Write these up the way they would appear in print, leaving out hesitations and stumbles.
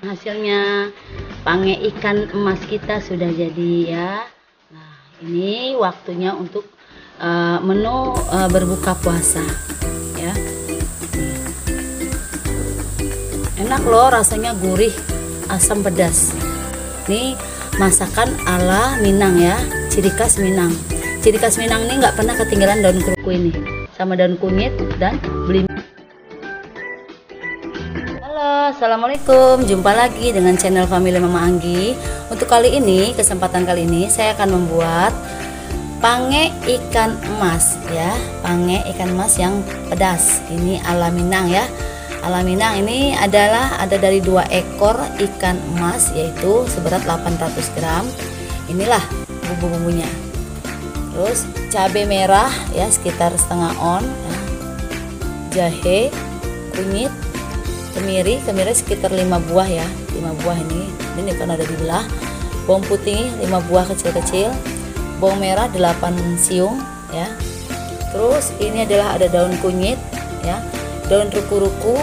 Hasilnya pange ikan emas kita sudah jadi ya. Nah, ini waktunya untuk menu berbuka puasa ya. Enak loh, rasanya gurih, asam pedas. Ini masakan ala Minang ya, ciri khas Minang. Ciri khas Minang ini nggak pernah ketinggalan daun keruku ini, sama daun kunyit dan belimbing. Halo, assalamualaikum. Jumpa lagi dengan channel Family Mama Anggi. Untuk kali ini, kesempatan kali ini saya akan membuat pange ikan emas ya, pange ikan emas yang pedas. Ini ala Minang ya. Ala Minang ini ada dari 2 ekor ikan emas, yaitu seberat 800 gram. Inilah bumbu-bumbunya. Terus cabai merah ya sekitar setengah on ya. Jahe, kunyit, kemiri sekitar 5 buah ya, 5 buah ini kan ada dibelah. Bawang putih 5 buah kecil-kecil, bawang merah 8 siung ya. Terus ini adalah ada daun kunyit ya, daun ruku-ruku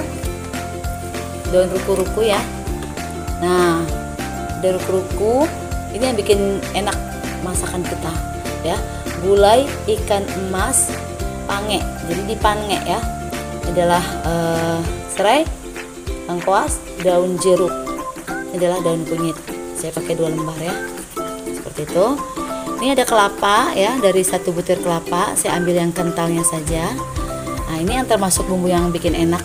ya. Nah, daun ruku-ruku ini yang bikin enak masakan kita ya. Gulai ikan emas pange, jadi dipange ya. Ini adalah serai, lengkuas, daun jeruk. Ini adalah daun kunyit. Saya pakai 2 lembar ya. Seperti itu. Ini ada kelapa ya, dari 1 butir kelapa saya ambil yang kentalnya saja. Nah, ini yang termasuk bumbu yang bikin enak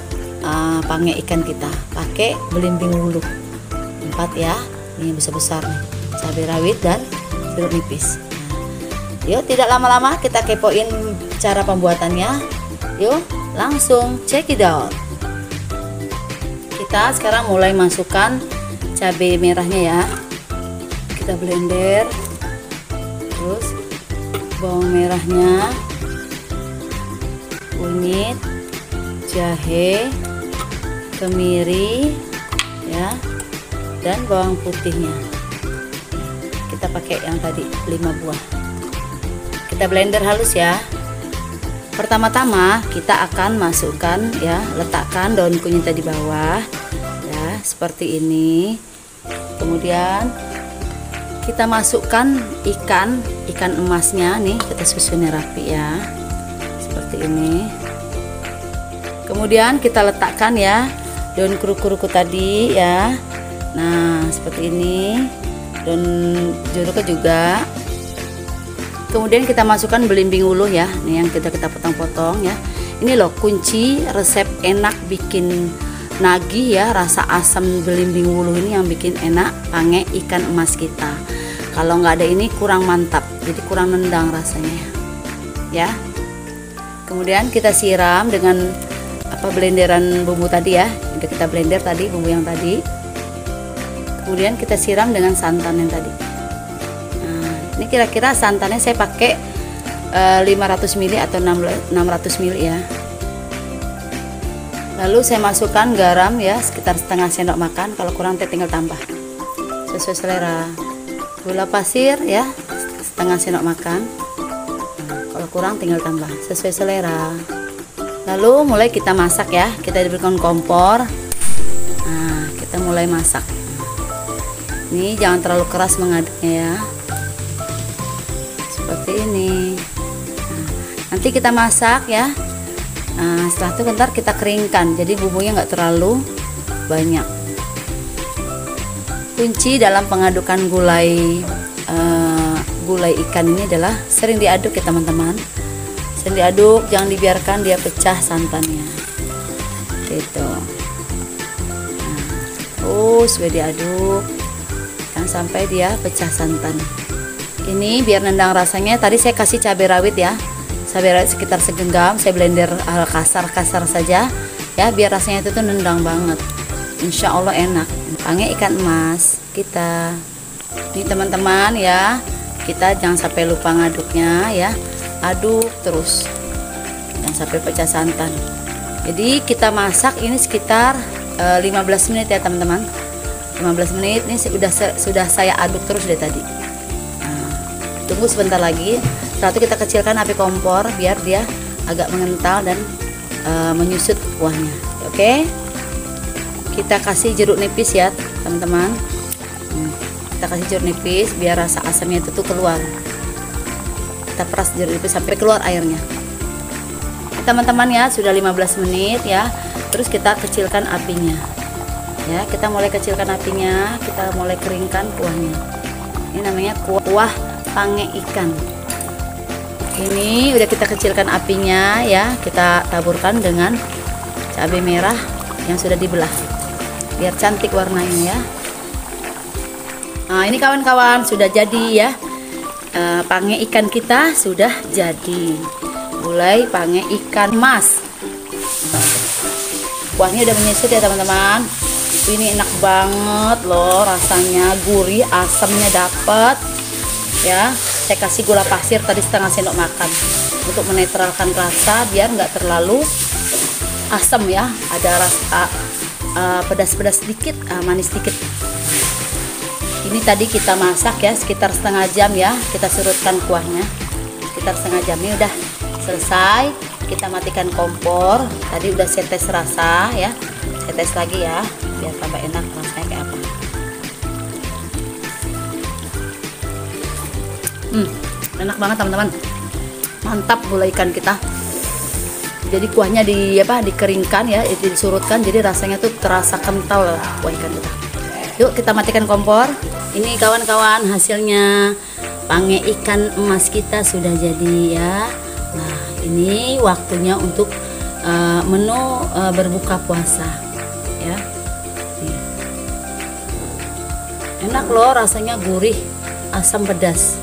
pange ikan kita. Pakai belimbing wuluh 4 ya. Ini besar-besar nih. Cabai rawit dan jeruk nipis. Yuk, tidak lama-lama kita kepoin cara pembuatannya. Yuk, langsung check it out. Kita sekarang mulai masukkan cabai merahnya ya. Kita blender. Terus bawang merahnya, kunyit, jahe, kemiri ya, dan bawang putihnya. Kita pakai yang tadi 5 buah. Kita blender halus ya. Pertama-tama kita akan masukkan ya, letakkan daun kunyit di bawah ya, seperti ini. Kemudian kita masukkan ikan emasnya nih, kita susunnya rapi ya, seperti ini. Kemudian kita letakkan ya daun kuruku tadi ya. Nah, seperti ini. Daun jeruknya juga. Kemudian kita masukkan belimbing wuluh ya, nih yang kita potong-potong ya. Ini loh kunci resep enak bikin nagih ya, rasa asam belimbing wuluh ini yang bikin enak pange ikan emas kita. Kalau nggak ada ini kurang mantap, jadi kurang nendang rasanya ya. Kemudian kita siram dengan blenderan bumbu tadi ya, udah kita blender tadi bumbu yang tadi. Kemudian kita siram dengan santan yang tadi. Ini kira-kira santannya saya pakai 500 ml atau 600 ml ya. Lalu saya masukkan garam ya sekitar setengah sendok makan, kalau kurang tinggal tambah sesuai selera. Gula pasir ya setengah sendok makan, kalau kurang tinggal tambah sesuai selera. Lalu mulai kita masak ya, kita diberikan kompor. Nah, kita mulai masak. Ini jangan terlalu keras mengaduknya ya, seperti ini. Nah, nanti kita masak ya. Nah, setelah itu bentar kita keringkan, jadi bumbunya nggak terlalu banyak. Kunci dalam pengadukan gulai ikan ini adalah sering diaduk ya teman-teman. Sering diaduk, jangan dibiarkan dia pecah santannya. Gitu. Nah, terus diaduk sampai dia pecah santan. Ini biar nendang rasanya, tadi saya kasih cabai rawit ya, cabai rawit sekitar segenggam, saya blender kasar-kasar saja ya, biar rasanya itu tuh nendang banget. Insya Allah enak pange ikan emas kita. Ini teman-teman ya, kita jangan sampai lupa ngaduknya ya, aduk terus jangan sampai pecah santan. Jadi kita masak ini sekitar 15 menit ya teman-teman. 15 menit ini sudah saya aduk terus dari tadi. Tunggu sebentar lagi. Setelah itu kita kecilkan api kompor biar dia agak mengental dan menyusut kuahnya. Oke. Kita kasih jeruk nipis ya teman-teman. Kita kasih jeruk nipis biar rasa asamnya itu tuh keluar. Kita peras jeruk nipis sampai keluar airnya. Teman-teman ya, sudah 15 menit ya. Terus kita kecilkan apinya. Ya, kita mulai kecilkan apinya, kita mulai keringkan kuahnya. Ini namanya kuah pange ikan. Ini udah kita kecilkan apinya ya. Kita taburkan dengan cabai merah yang sudah dibelah. Biar cantik warnanya ya. Nah, ini kawan-kawan sudah jadi ya. Pange ikan kita sudah jadi. Mulai pange ikan emas. Kuahnya udah menyusut ya teman-teman. Ini enak banget loh, rasanya gurih, asamnya dapet ya. Saya kasih gula pasir tadi setengah sendok makan untuk menetralkan rasa biar nggak terlalu asam ya. Ada rasa pedas-pedas sedikit, manis sedikit. Ini tadi kita masak ya sekitar setengah jam ya. Kita surutkan kuahnya sekitar setengah jam. Ini udah selesai. Kita matikan kompor. Tadi udah saya tes rasa ya. Saya tes lagi ya biar tambah enak rasanya kayak apa. Enak banget teman-teman. Mantap gulai ikan kita. Jadi kuahnya dikeringkan ya, disurutkan, jadi rasanya tuh terasa kental kuah ikan kita. Yuk kita matikan kompor. Ini kawan-kawan hasilnya pange ikan emas kita sudah jadi ya. Nah ini waktunya untuk menu berbuka puasa ya. Nih. Enak loh, rasanya gurih, asam pedas.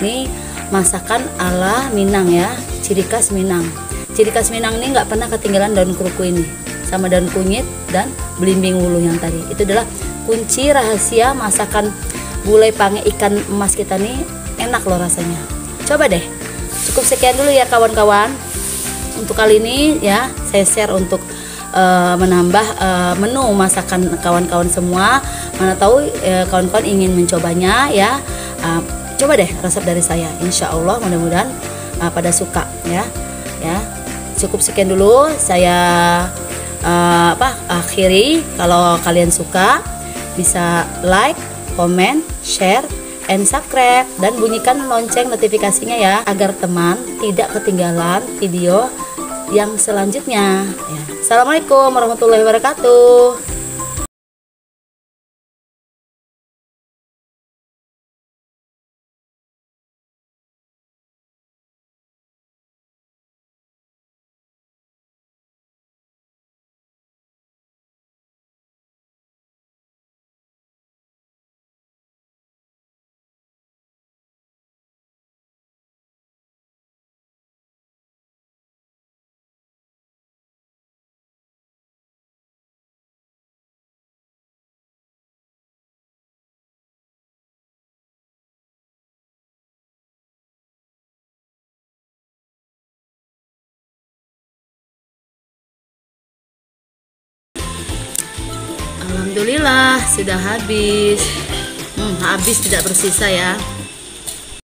Ini masakan ala Minang ya, ciri khas Minang. Ciri khas Minang ini nggak pernah ketinggalan daun keruku ini sama daun kunyit dan belimbing wuluh yang tadi. Itu adalah kunci rahasia masakan gulai pange ikan emas kita nih. Enak loh rasanya. Coba deh. Cukup sekian dulu ya kawan-kawan. Untuk kali ini ya saya share untuk menambah menu masakan kawan-kawan semua. Mana tahu kawan-kawan ingin mencobanya ya. Coba deh resep dari saya. Insya Allah mudah-mudahan pada suka ya. Ya. Cukup sekian dulu saya akhiri. Kalau kalian suka bisa like, comment, share, and subscribe dan bunyikan lonceng notifikasinya ya agar teman tidak ketinggalan video yang selanjutnya ya. Assalamualaikum warahmatullahi wabarakatuh. Alhamdulillah sudah habis. Habis tidak bersisa ya.